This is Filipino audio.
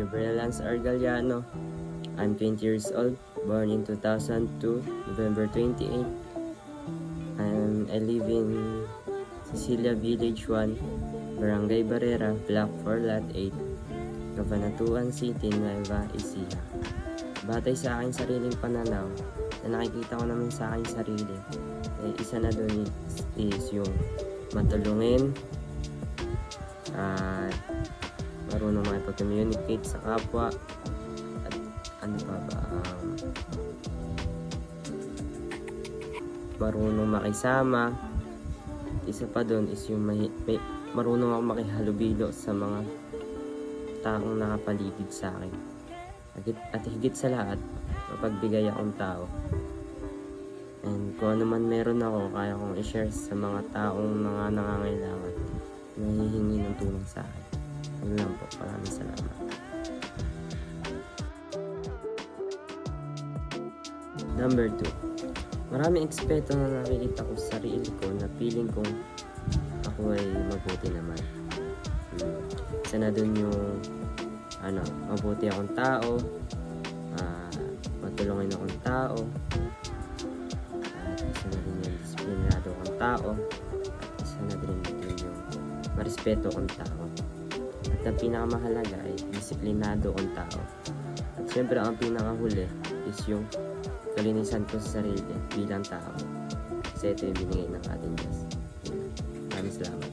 Gabriel Lance Argaliano. I'm 20 years old, born in 2002, November 28. I live in Cecilia Village 1, Barangay Barrera, Block 4, Lot 8, Cabanatuan City, Nueva Ecija. Batay sa aking sariling pananaw, na nakikita ko naman sa aking sarili, isa na doon is yung matulungin at marunong makipag-communicate sa kapwa at ano pa ba, marunong makisama. Isa pa doon is yung marunong ako makihalubilo sa mga taong nakapaligid sa akin. At higit sa lahat, mapagbigay akong tao. And kung ano man meron ako, kaya kong i-share sa mga taong nangangailangan, nahihingi ng tulong sa akin. Ano lang po, maraming salamat. Number 2. Maraming ekspeto na nakikita ko sa sarili ko na feeling kong ako ay mabuti naman. Isa na dun yung mabuti akong tao, matulungin akong tao, at isa na din yung disiplinado akong tao, at isa na din yung marespeto akong tao. At ang pinakamahalaga ay disiplinado akong tao. At syempre ang pinakahuli is yung kalinisan ko sa sarili bilang tao. Kasi ito yung binigay ng ating Diyos. Maraming salamat.